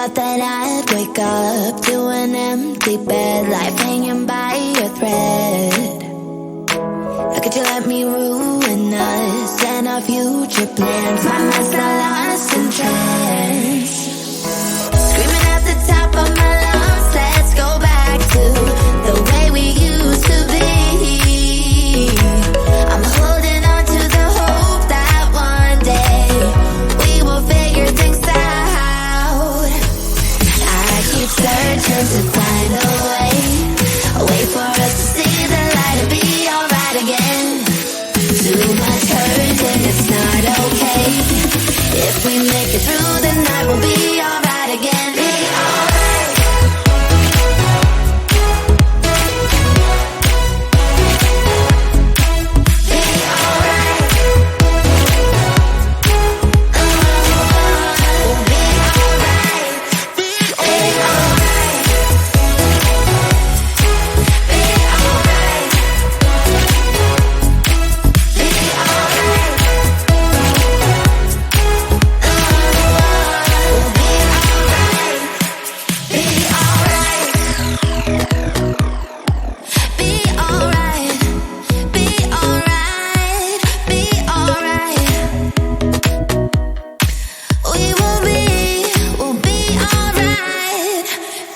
thought that I'd wake up to an empty bed, life hanging by a thread. How could you let me ruin us and our future plans? My mind's not lost in trance, screaming at the top of my lungs, let's go back to the way we used to be. I'm holding on to the hope that one day we will figure things out. I keep searching to find a way for us to see the light and be alright again. Too much hurt and it's not okay. If we make it through the night, we'll be alright again. Be alright. Be alright. We'll be alright. Be alright. Be alright. Be alright. We'll be alright. Be alright. Be alright. Be alright. Be alright. We'll be alright.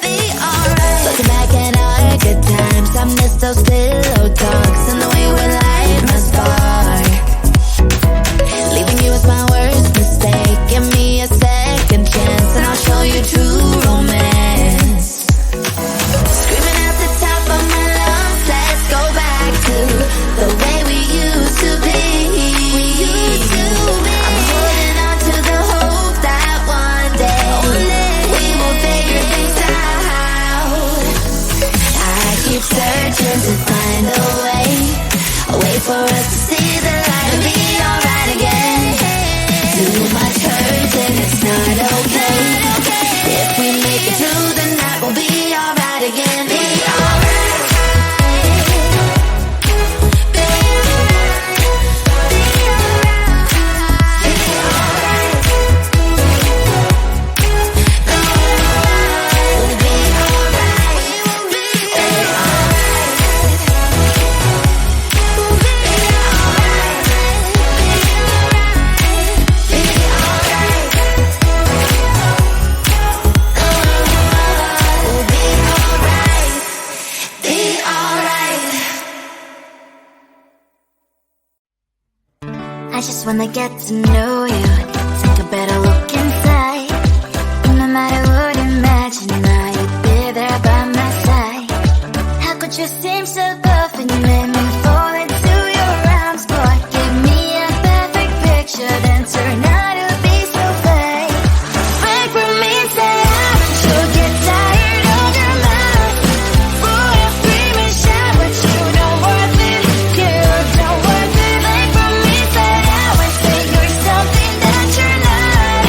Be alright. Looking back at our good times, I miss those pillow talks and the way we light my spark. Leaving you was my worst mistake. Give me a second chance and I'll show you true romance. Screaming at the top of my lungs, let's go back to the way we used to be. I'm holding on to the hope that one day we will figure things out. I keep searching to find a way for us to see the light and be alright again. Too much hurt and it's not okay. If we make it through the night, we'll be alright again. Be alright. Be alright. Be alright. Be alright. We'll be alright. We'll be alright. We'll be alright. Be alright. We'll be alright. Be alright. I just wanna get to know you, take a better look inside. No matter what you imagine, now you'd be there by my side. How could you seem so tough when you made me fall into your arms? Boy, give me a perfect picture, then turn out to be so fake. Break from me, say I should get tired of your mouth. Boy, I scream and shout, but you don't worth it. You don't worth it. Break from me, say I would say you're something that you're not.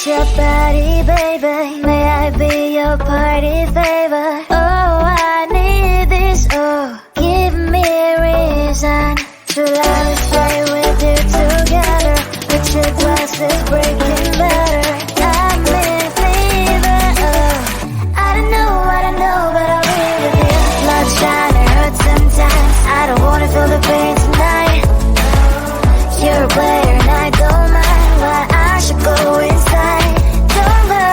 touch your body, baby. May I be your party favor? Oh, I need this. Oh, give me a reason to love, stay with you together. With your glasses breaking better. I'm in fever. Oh, I don't know, but I'll be with you. Blood shine, it hurts sometimes. I don't wanna feel the pain tonight. You're a player and I don't mind. Why I should go inside. Don't go.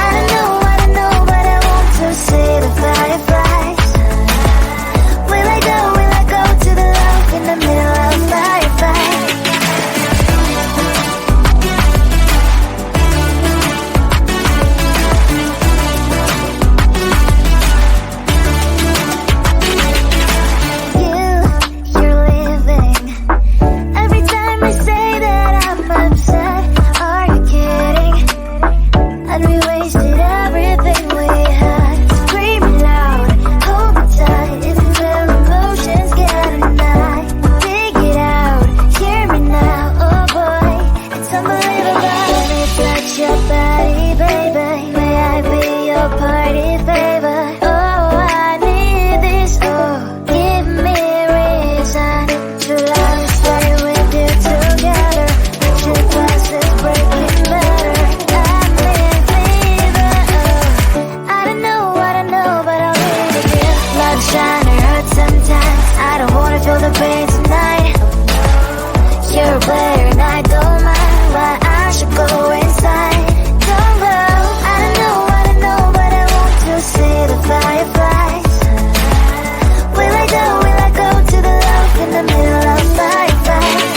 I don't know, but I want to see the fireflies. Will I go to the love in the middle of fireflies? You're leaving. Every time I say that I'm upset, are you kidding? And we wasted everything we had. Screaming loud, hold me tight. Isn't there emotions getting high? Dig it out, hear me now. Oh boy, it's unbelievable. Let me touch your body, baby. May I be your party favor? Oh, I need this. Oh, give me a reason to love, stay with you together. With your glasses breaking better. I'm in fever. Oh, I don't know, but I'll be with you. Blood shine, it hurts sometimes. I don't wanna feel the pain tonight. You're a player and I don't mind. Why I should go inside. Don't go. I don't know, but I want to see the fireflies. Will I go to the love in the middle of fireflies?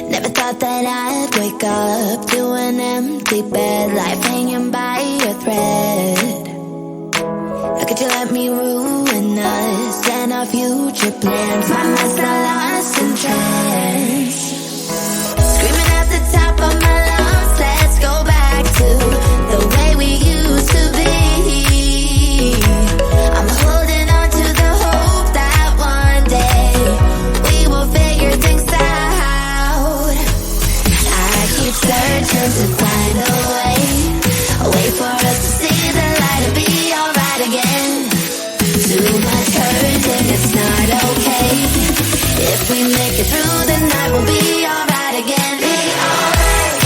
Never thought that I'd wake up to an empty bed, life hanging by a thread. How could you let me ruin us and our future plans? My mind's now lost in trance. Screaming at the top of my lungs, let's go back to the way we used to be. I'm holding on to the hope that one day we will figure things out. I keep searching to find a way for us to see the light and be alright again. Too much hurt and it's not okay. If we make it through the night, we'll be alright again. Be alright.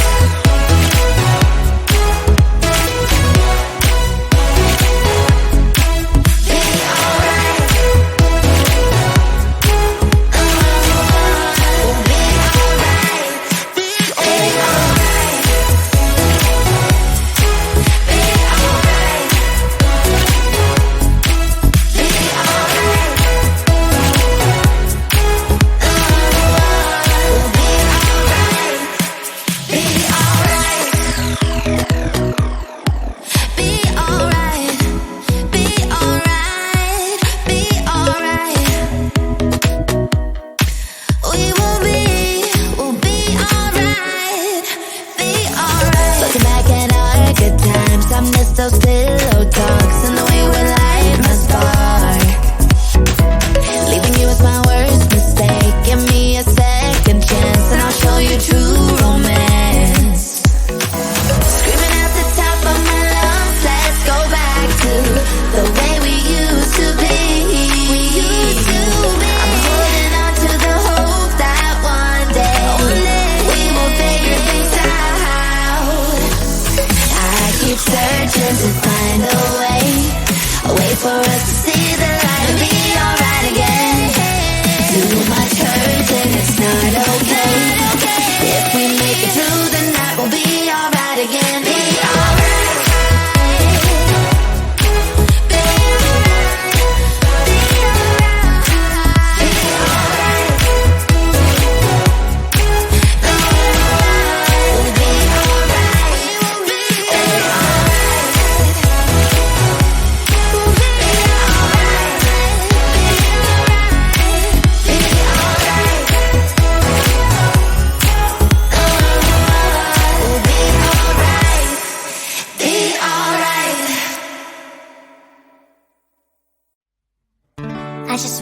Be alright. We'll be alright. Be alright. Be alright. Be alright. We'll be alright. Be alright. Be alright. Be alright. Be alright. We'll be alright. Be alright. Looking back at our good times, I miss those pillow talks and the way we light my spark. Leaving you was my worst mistake. Give me a second chance and I'll show you true romance. Screaming at the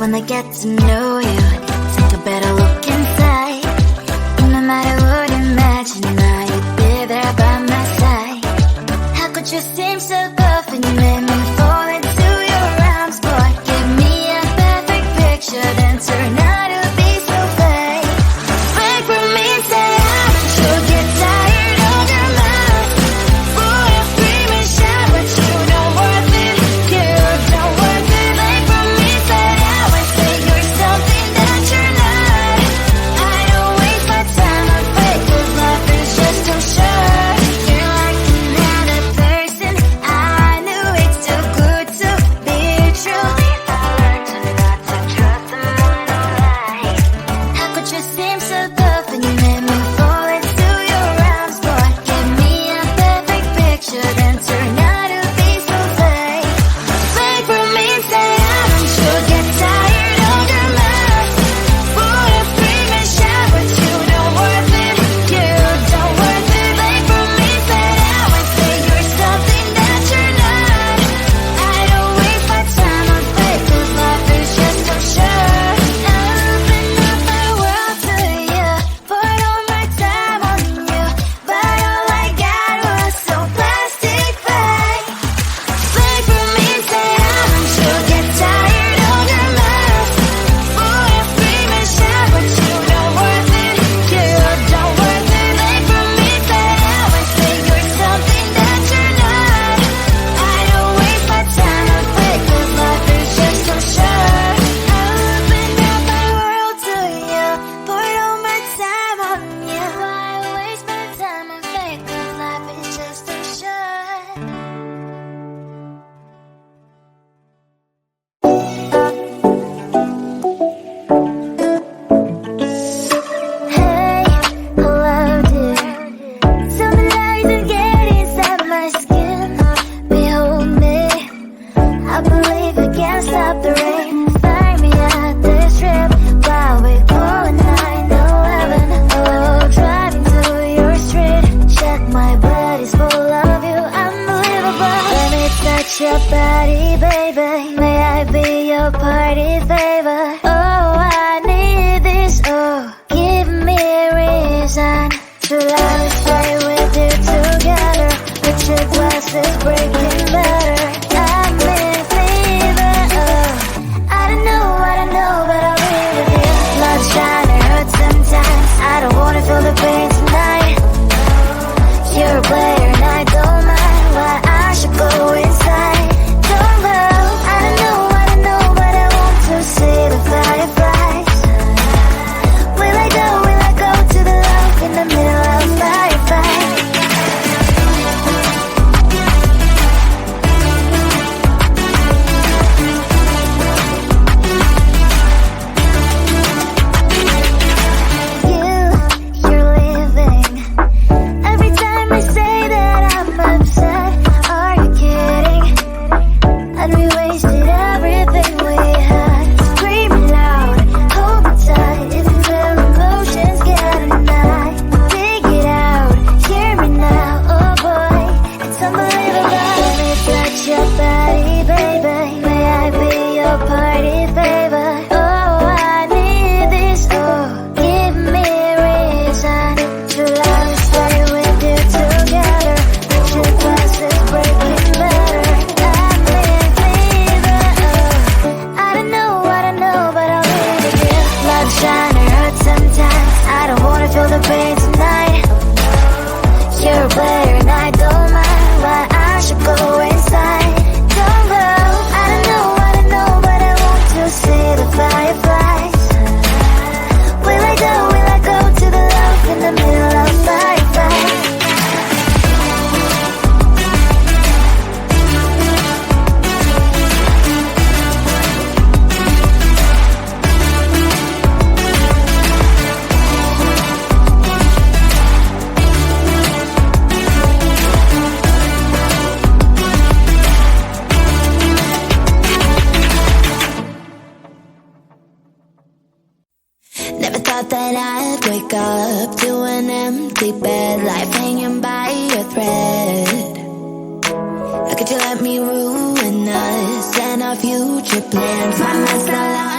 when I get to know you. Take a better look inside. No matter what you imagine, I'd be there by my side. How could you seem so perfect? You made me fall into your arms, boy. Give me a perfect picture, then turn out to be so fake. Fake for me, say I'm sure get tired of your love. For a screaming shout, but you don't worth it. You don't worth it. Fake for me, say I would say you're something that you're not. I don't waste my time on fake, 'cause life is just too short. You're like another person. I knew it's too good to be true. I learned to not to trust them when I lie. How could you seem so perfect? You made me fall into your arms, boy. Give me a perfect picture, then turn out to be so fake. Fake for me, say I'm sure get tired of your love. For a screaming shout, but you don't worth it. You don't worth it. Fake for me, say I would say you're something that you're not. I don't waste my time on fake, 'cause life is just too short. I open up my world to you, put all my time on you, but all I got was so plastic fake. Fake for me, say I'm sure get tired of your love. For a screaming shout, but you don't worth it. You don't worth it. Fake for me, say I would say you're something that you're not. I don't waste my time on fake, 'cause life is just too short. I opened up my world to you, put all my time on you. Why waste my time on fake, 'cause life is just too short. Hey, hello dear. Tell me lies and get inside my skin. Behold me, I believe I can't stop the rain. Find me at this trip while we calling 911. Oh, driving through your street. Check my body's full of you, unbelievable. Let me touch your body, baby. May I be your party favor? Oh, I need this. Oh, give me a reason to love and stay with you together. With your glasses breaking better. I'm in fever. Oh, I don't know, but I'll be with you. Blood shine, it hurts sometimes. I don't wanna feel the pain tonight. You're a player and I don't mind. Why I should go inside. Don't know, I don't know, but I want to see the fireflies. Will I go to the love in the middle of firefight? You're leaving. Every time I say that I'm upset, are you kidding? And we wasted everything we had. Screaming loud, hold me tight. If you feel emotions getting high, dig it out, hear me now. Oh boy, it's unbelievable. Let me touch your body, baby. May I be your party favor? Oh, I need this. Oh, give me a reason to love and stay with you together. With your glasses breaking better. I'm in fever. Oh, I don't know, but I'll be with you. Blood shine, it hurts sometimes. I don't wanna feel the pain tonight. You're a player and I don't mind. Why I should go inside. Don't know, I don't know, but I want to see the fireflies. Will I go to the love in the middle of firefight? Never thought that I'd wake up to an empty bed, life hanging by a thread. How could you let me ruin us and our future plans? My mess alone.